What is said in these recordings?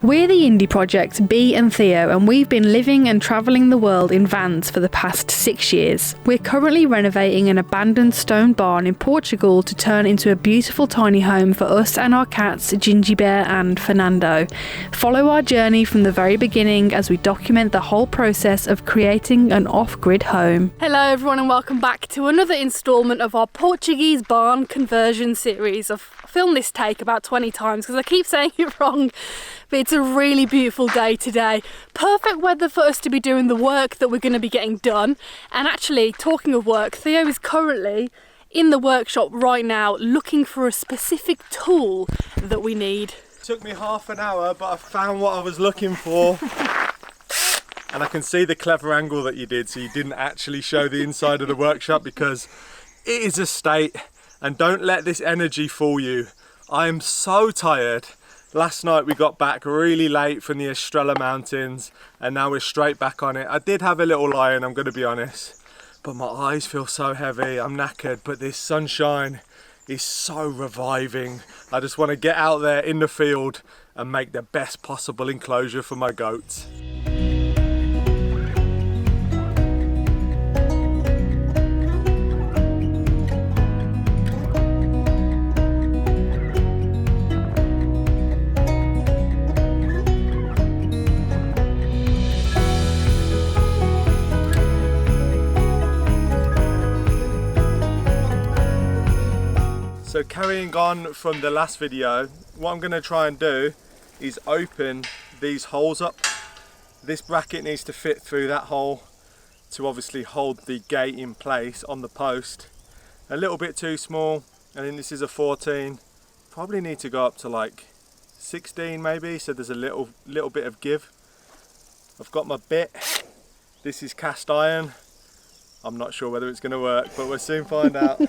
We're the indie project Bee and Theo, and we've been living and travelling the world in vans for the past 6 years. We're currently renovating an abandoned stone barn in Portugal to turn into a beautiful tiny home for us and our cats Ginjey Bear and Furrnando. Follow our journey from the very beginning as we document the whole process of creating an off-grid home. Hello everyone and welcome back to another instalment of our Portuguese barn conversion series. I've filmed this take about 20 times because I keep saying it wrong. But it's a really beautiful day today. Perfect weather for us to be doing the work that we're going to be getting done. And actually, talking of work, Theo is currently in the workshop right now looking for a specific tool that we need. It took me half an hour, but I found what I was looking for. And I can see the clever angle that you did, so you didn't actually show the inside of the workshop because it is a state. And don't let this energy fool you. I am so tired. Last night we got back really late from the Estrella Mountains and now we're straight back on it. I did have a little lie-in, I'm going to be honest, but my eyes feel so heavy, I'm knackered, but this sunshine is so reviving. I just want to get out there in the field and make the best possible enclosure for my goats. So carrying on from the last video, what I'm going to try and do is open these holes up. This bracket needs to fit through that hole to obviously hold the gate in place on the post. A little bit too small, I think this is a 14. Probably need to go up to like 16 maybe, so there's a little bit of give. I've got my bit. This is cast iron. I'm not sure whether it's going to work, but we'll soon find out.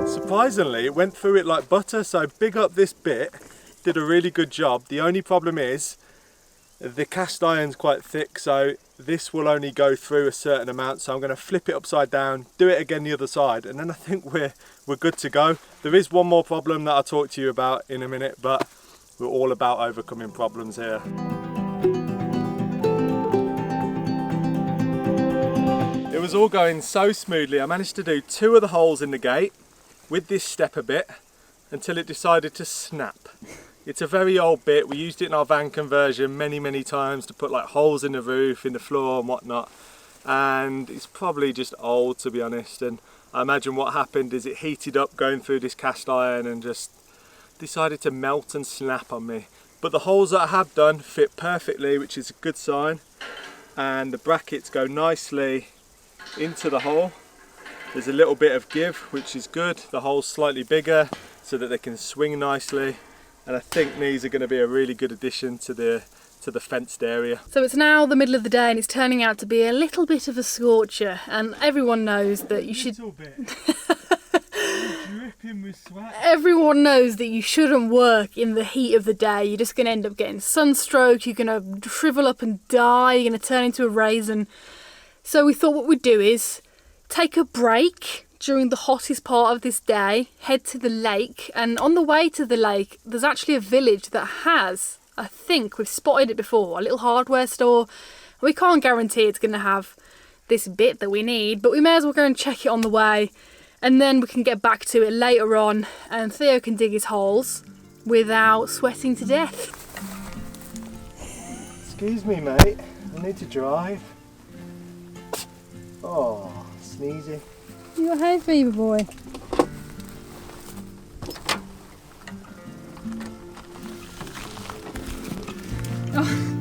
Surprisingly, it went through it like butter, so big up this bit, did a really good job. The only problem is the cast iron's quite thick, so this will only go through a certain amount, so I'm going to flip it upside down, do it again the other side, and then I think we're good to go. There is one more problem that I'll talk to you about in a minute, but we're all about overcoming problems here. It was all going so smoothly. I managed to do 2 of the holes in the gate with this stepper bit until it decided to snap. It's a very old bit. We used it in our van conversion many times to put like holes in the roof, in the floor and whatnot, and it's probably just old, to be honest. And I imagine what happened is it heated up going through this cast iron and just decided to melt and snap on me. But the holes that I have done fit perfectly, which is a good sign, and the brackets go nicely into the hole. There's a little bit of give, which is good. The hole's slightly bigger so that they can swing nicely. And I think these are going to be a really good addition to the fenced area. So it's now the middle of the day and it's turning out to be a little bit of a scorcher, and everyone knows that you should... A little bit. Dripping with sweat. Everyone knows that you shouldn't work in the heat of the day. You're just going to end up getting sunstroke, you're going to shrivel up and die, you're going to turn into a raisin. So we thought what we'd do is take a break during the hottest part of this day, head to the lake, and on the way to the lake there's actually a village that has, I think we've spotted it before, a little hardware store. We can't guarantee it's going to have this bit that we need, but we may as well go and check it on the way, and then we can get back to it later on and Theo can dig his holes without sweating to death. Excuse me mate, I need to drive. Oh, sneezy. You got hay fever, boy? Oh.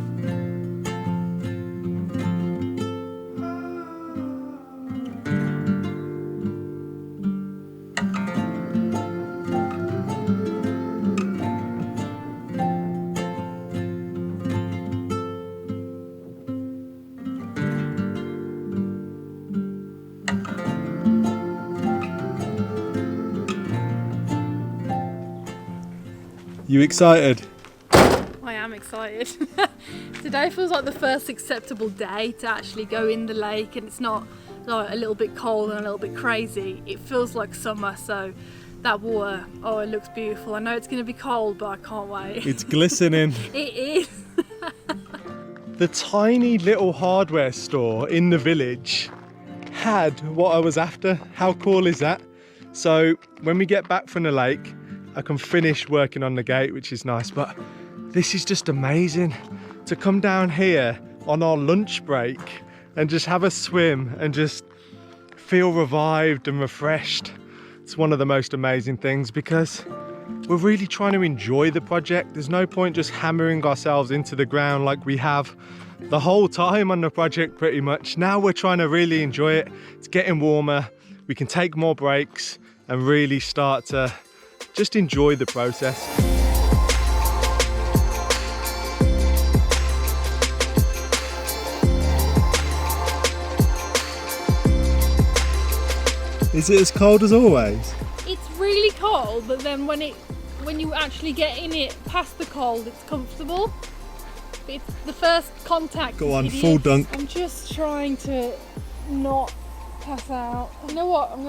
You excited? I am excited. Today feels like the first acceptable day to actually go in the lake, and it's not like a little bit cold and a little bit crazy. It feels like summer, so that water, oh, it looks beautiful. I know it's going to be cold, but I can't wait. It's glistening. It is. The tiny little hardware store in the village had what I was after. How cool is that? So when we get back from the lake, I can finish working on the gate, which is nice, but this is just amazing to come down here on our lunch break and just have a swim and just feel revived and refreshed. It's one of the most amazing things because we're really trying to enjoy the project. There's no point just hammering ourselves into the ground like we have the whole time on the project pretty much. Now we're trying to really enjoy it. It's getting warmer. We can take more breaks and really start to just enjoy the process. Is it as cold as always? It's really cold, but then when you actually get in it past the cold, it's comfortable. But it's the first contact. Go on, full dunk. I'm just trying to not pass out. You know what? I'm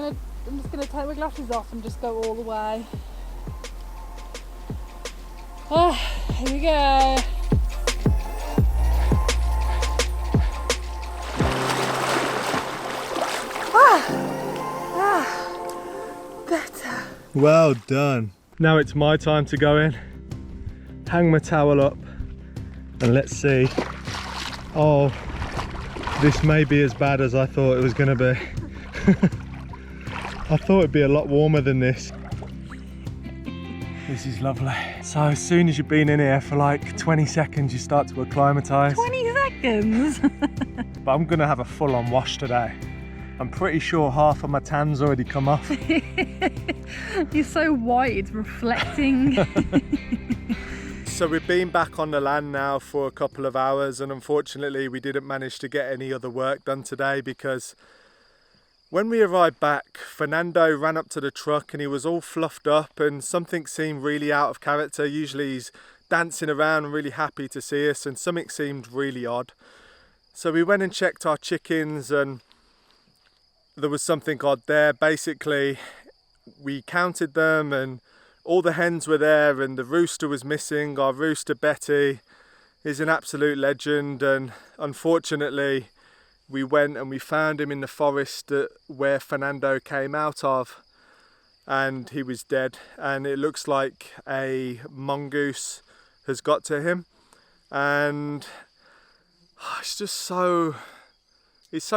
just gonna take my glasses off and just go all the way. Oh, here we go. Better. Well done. Now it's my time to go in, hang my towel up, and let's see. Oh, this may be as bad as I thought it was going to be. I thought it'd be a lot warmer than this. This is lovely. So as soon as you've been in here for like 20 seconds, you start to acclimatise. 20 seconds? But I'm going to have a full-on wash today. I'm pretty sure half of my tan's already come off. You're so white, it's reflecting. So we've been back on the land now for a couple of hours, and unfortunately we didn't manage to get any other work done today because when we arrived back, Furrnando ran up to the truck and he was all fluffed up and something seemed really out of character. Usually he's dancing around and really happy to see us, and something seemed really odd. So we went and checked our chickens and there was something odd there. Basically, we counted them and all the hens were there and the rooster was missing. Our rooster Betty is an absolute legend, and unfortunately we went and we found him in the forest where Furrnando came out of, and he was dead, and it looks like a mongoose has got to him. And it's just so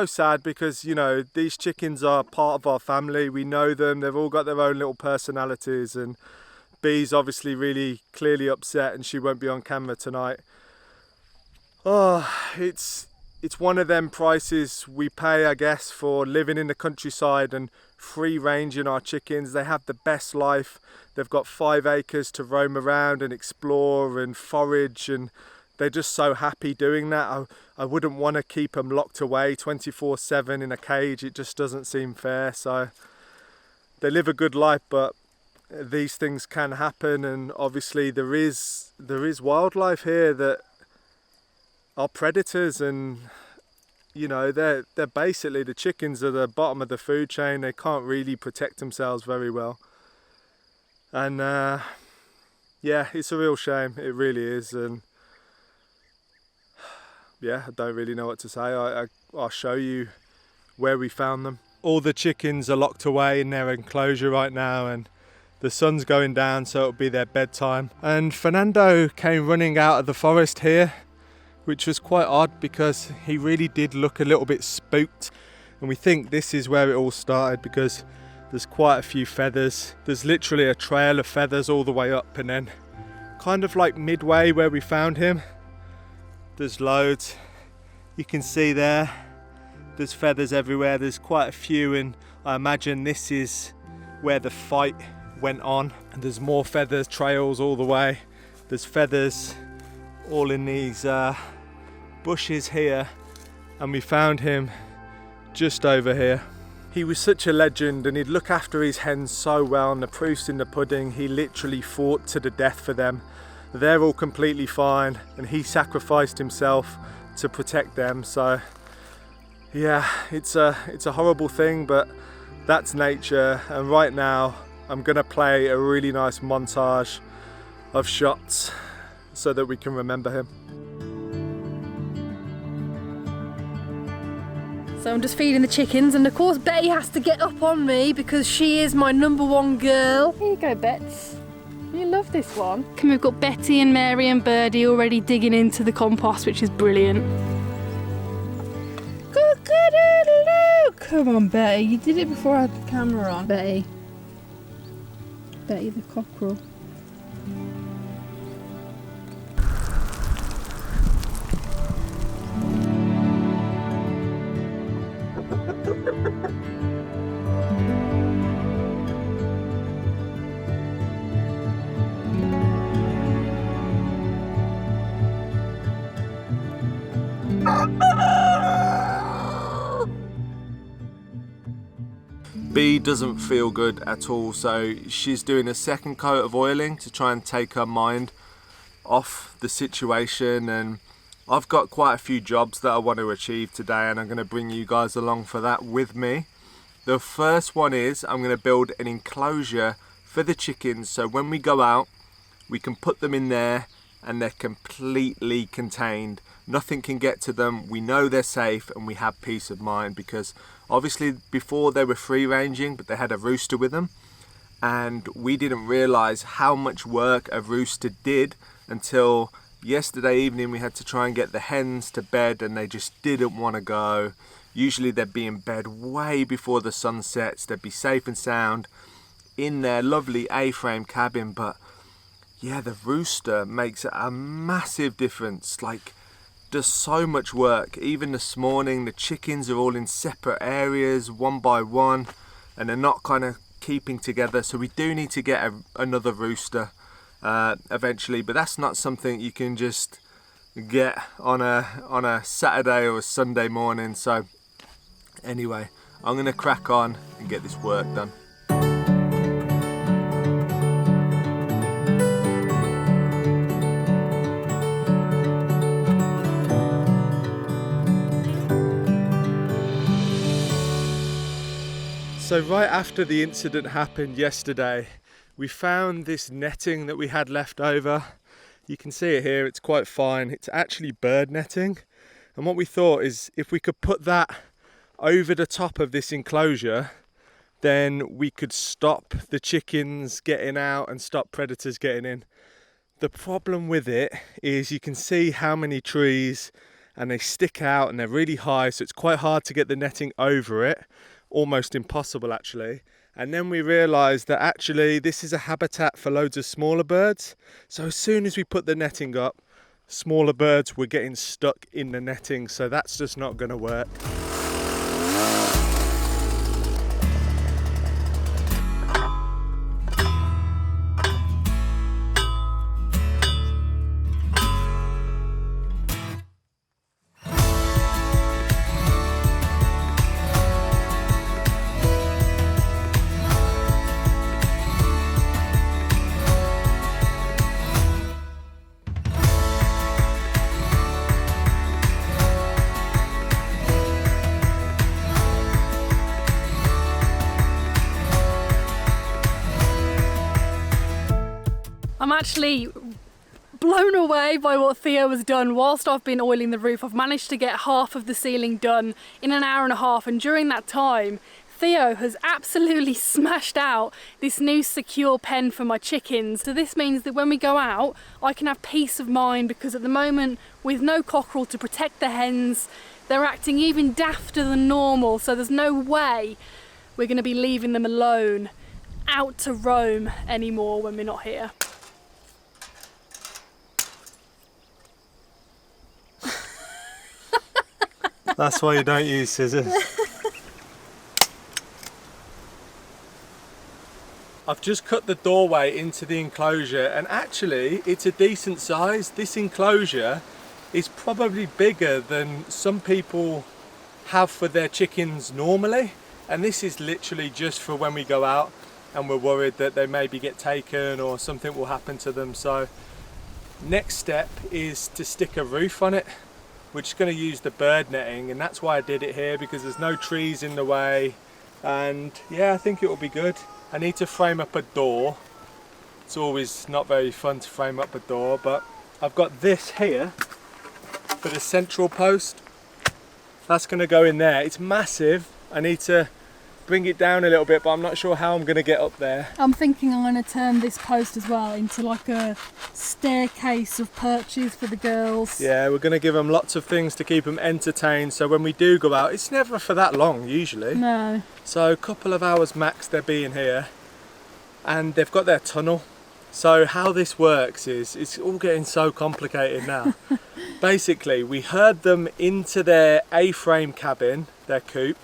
sad because, you know, these chickens are part of our family. We know them, they've all got their own little personalities, and Bee's obviously really clearly upset and she won't be on camera tonight. Oh, it's one of them prices we pay, I guess, for living in the countryside and free ranging our chickens. They have the best life. They've got 5 acres to roam around and explore and forage, and they're just so happy doing that. I wouldn't want to keep them locked away 24/7 in a cage. It just doesn't seem fair. So they live a good life, but these things can happen, and obviously there is wildlife here that are predators, and you know, they're basically, the chickens are the bottom of the food chain. They can't really protect themselves very well, and yeah, it's a real shame. It really is. And yeah, I don't really know what to say. I'll show you where we found them. All the chickens are locked away in their enclosure right now, and the sun's going down, so it'll be their bedtime. And Furrnando came running out of the forest here, which was quite odd because he really did look a little bit spooked. And we think this is where it all started because there's quite a few feathers. There's literally a trail of feathers all the way up, and then kind of like midway where we found him, there's loads. You can see there's feathers everywhere. There's quite a few, and I imagine this is where the fight went on. And there's more feathers trails all the way. There's feathers all in these bushes here, and we found him just over here. He was such a legend, and he'd look after his hens so well, and the proof's in the pudding. He literally fought to the death for them. they're all completely fine, and he sacrificed himself to protect them. So yeah, it's a horrible thing, but that's nature. And right now I'm gonna play a really nice montage of shots so that we can remember him. So I'm just feeding the chickens, and of course Betty has to get up on me because she is my #1 girl. Here you go, Bets. You love this one. And we've got Betty and Mary and Birdie already digging into the compost, which is brilliant. Cock-a-doodle-doo. Come on, Betty. You did it before I had the camera on. Betty. Betty the cockerel. Bee doesn't feel good at all, so she's doing a second coat of oiling to try and take her mind off the situation. And I've got quite a few jobs that I want to achieve today, and I'm going to bring you guys along for that with me. The first one is I'm going to build an enclosure for the chickens, so when we go out we can put them in there and they're completely contained. Nothing can get to them. We know they're safe and we have peace of mind, because obviously before they were free ranging, but they had a rooster with them, and we didn't realize how much work a rooster did until yesterday evening. We had to try and get the hens to bed and they just didn't want to go. Usually they'd be in bed way before the sun sets. They'd be safe and sound in their lovely A-frame cabin, but yeah, the rooster makes a massive difference. Like, does so much work. Even this morning the chickens are all in separate areas one by one and they're not kind of keeping together, so we do need to get another rooster eventually, but that's not something you can just get on a Saturday or a Sunday morning. So anyway, I'm gonna crack on and get this work done. So right after the incident happened yesterday, we found this netting that we had left over. You can see it here, it's quite fine. It's actually bird netting. And what we thought is if we could put that over the top of this enclosure, then we could stop the chickens getting out and stop predators getting in. The problem with it is you can see how many trees, and they stick out and they're really high, so it's quite hard to get the netting over it. Almost impossible actually. And then we realised that actually this is a habitat for loads of smaller birds, so as soon as we put the netting up, smaller birds were getting stuck in the netting, so that's just not going to work. I'm actually blown away by what Theo has done. Whilst I've been oiling the roof, I've managed to get half of the ceiling done in an hour and a half, and during that time Theo has absolutely smashed out this new secure pen for my chickens. So this means that when we go out I can have peace of mind, because at the moment with no cockerel to protect the hens, they're acting even dafter than normal, so there's no way we're going to be leaving them alone out to roam anymore when we're not here. That's why you don't use scissors. I've just cut the doorway into the enclosure, and actually it's a decent size. This enclosure is probably bigger than some people have for their chickens normally, and this is literally just for when we go out and we're worried that they maybe get taken or something will happen to them. So Next step is to stick a roof on it. We're just going to use the bird netting, and that's why I did it here, because there's no trees in the way, and yeah, I think it will be good. I need to frame up a door. It's always not very fun to frame up a door, but I've got this here for the central post. That's going to go in there. It's massive. I need to bring it down a little bit, but I'm not sure how I'm going to get up there. I'm thinking I'm going to turn this post as well into like a staircase of perches for the girls. Yeah, we're going to give them lots of things to keep them entertained, so when we do go out, it's never for that long usually. No. So a couple of hours max they're being here, and they've got their tunnel. So how this works is, it's all getting so complicated now. Basically, we herd them into their A-frame cabin, their coop.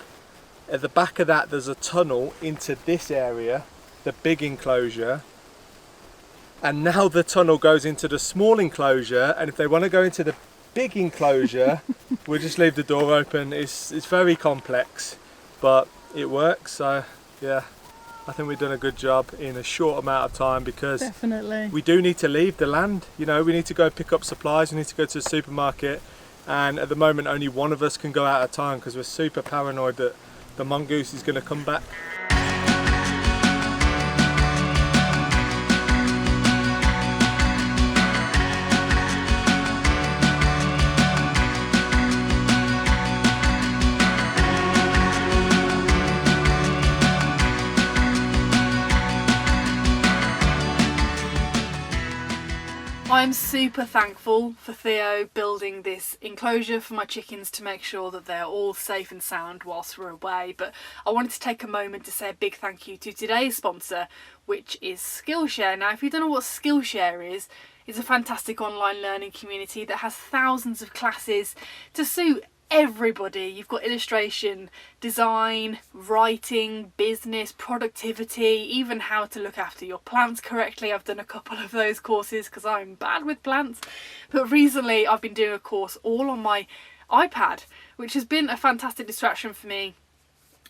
At the back of that there's a tunnel into this area, the big enclosure. And now the tunnel goes into the small enclosure, and if they want to go into the big enclosure, we'll just leave the door open. It's very complex, but it works, so yeah. I think we've done a good job in a short amount of time, because definitely we do need to leave the land. You know, we need to go pick up supplies, we need to go to the supermarket, and at the moment only one of us can go out at a time because we're super paranoid that the mongoose is going to come back. I'm super thankful for Theo building this enclosure for my chickens to make sure that they're all safe and sound whilst we're away. But I wanted to take a moment to say a big thank you to today's sponsor, which is Skillshare. Now, if you don't know what Skillshare is, it's a fantastic online learning community that has thousands of classes to suit everybody. You've got illustration, design, writing, business, productivity, even how to look after your plants correctly. I've done a couple of those courses because I'm bad with plants, but recently I've been doing a course all on my iPad, which has been a fantastic distraction for me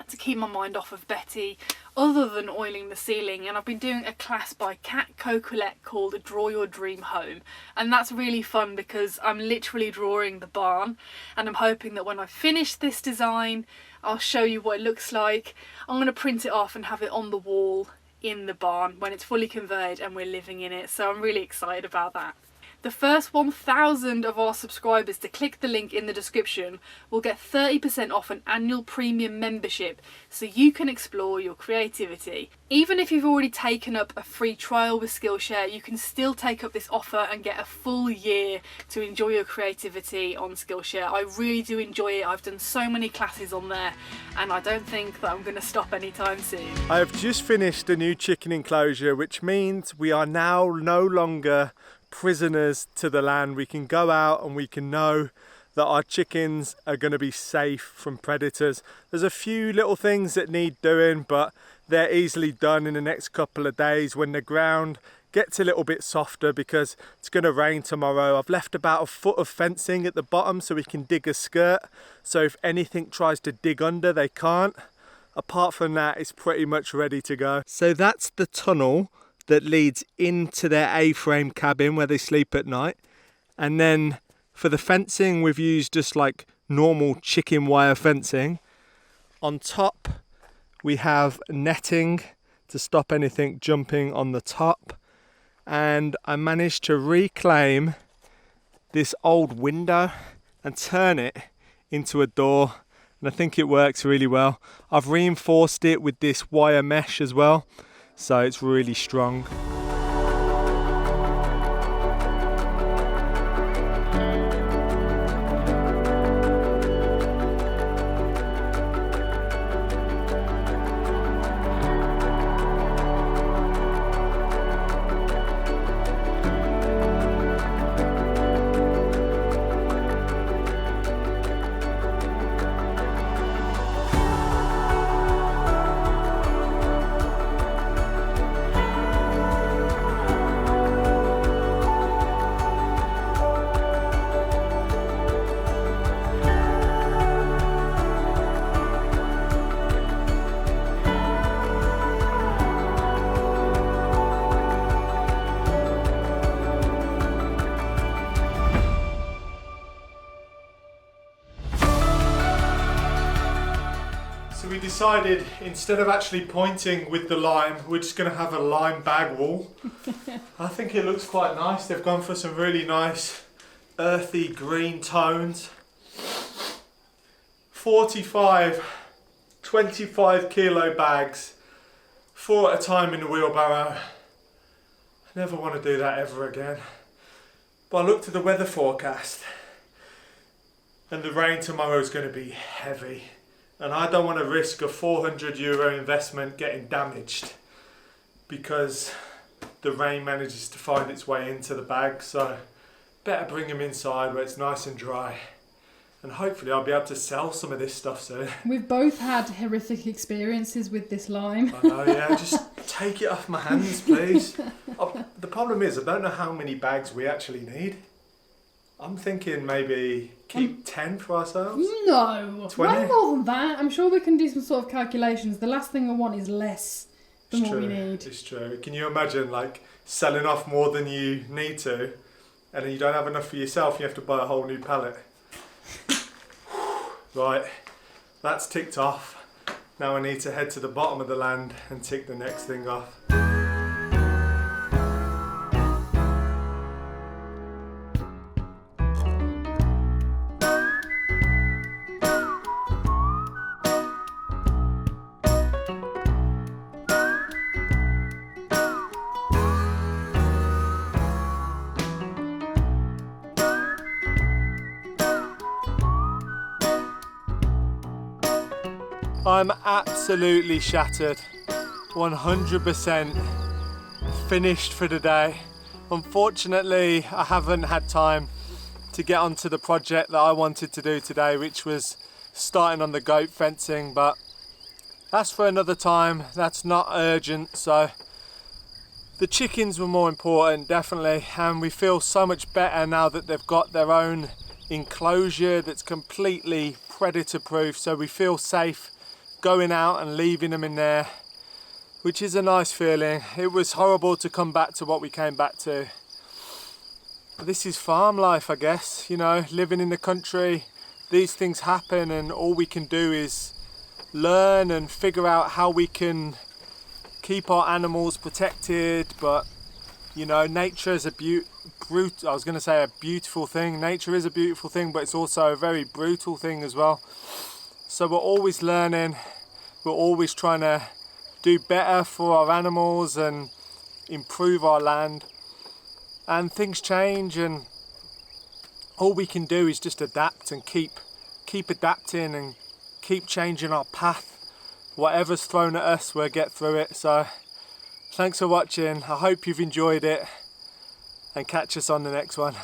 to keep my mind off of Betty other than oiling the ceiling. And I've been doing a class by Kat Cocolette called Draw Your Dream Home, and that's really fun because I'm literally drawing the barn, and I'm hoping that when I finish this design I'll show you what it looks like. I'm going to print it off and have it on the wall in the barn when it's fully converted and we're living in it, so I'm really excited about that. The first 1,000 of our subscribers to click the link in the description will get 30% off an annual premium membership, so you can explore your creativity. Even if you've already taken up a free trial with Skillshare, you can still take up this offer and get a full year to enjoy your creativity on Skillshare. I really do enjoy it. I've done so many classes on there, and I don't think that I'm going to stop anytime soon. I have just finished a new chicken enclosure, which means we are now no longer prisoners to the land. We can go out and we can know that our chickens are going to be safe from predators. There's a few little things that need doing, but they're easily done in the next couple of days when the ground gets a little bit softer, because it's going to rain tomorrow. I've left about a foot of fencing at the bottom so we can dig a skirt, so if anything tries to dig under, they can't. Apart from that, it's pretty much ready to go. So that's the tunnel that leads into their A-frame cabin where they sleep at night. And then for the fencing, we've used just like normal chicken wire fencing. On top, we have netting to stop anything jumping on the top. And I managed to reclaim this old window and turn it into a door. And I think it works really well. I've reinforced it with this wire mesh as well, so it's really strong. So we decided, instead of actually pointing with the lime, we're just going to have a lime bag wall. I think it looks quite nice. They've gone for some really nice earthy green tones. 45 25 kilo bags, 4 at a time in the wheelbarrow. I never want to do that ever again. But I looked at the weather forecast and the rain tomorrow is going to be heavy. And I don't want to risk a €400 investment getting damaged because the rain manages to find its way into the bag. So better bring them inside where it's nice and dry. And hopefully I'll be able to sell some of this stuff soon. We've both had horrific experiences with this lime. I know, yeah. Just take it off my hands, please. The problem is I don't know how many bags we actually need. I'm thinking maybe keep 10 for ourselves. No, 20? way more than that. I'm sure we can do some sort of calculations. The last thing I want is less than what we need. It's true. Can you imagine like selling off more than you need to and then you don't have enough for yourself, you have to buy a whole new pallet? Right, that's ticked off. Now I need to head to the bottom of the land and tick the next thing off. I'm absolutely shattered, 100% finished for the day. Unfortunately, I haven't had time to get onto the project that I wanted to do today, which was starting on the goat fencing, but that's for another time. That's not urgent. So the chickens were more important, definitely, and we feel so much better now that they've got their own enclosure that's completely predator proof, so we feel safe going out and leaving them in there, which is a nice feeling. It was horrible to come back to what we came back to. But this is farm life, I guess, you know, living in the country, these things happen and all we can do is learn and figure out how we can keep our animals protected. But you know, nature is a beautiful thing. Nature is a beautiful thing, but it's also a very brutal thing as well. So we're always learning, we're always trying to do better for our animals and improve our land. And things change and all we can do is just adapt and keep adapting and keep changing our path. Whatever's thrown at us, we'll get through it. So thanks for watching. I hope you've enjoyed it and catch us on the next one.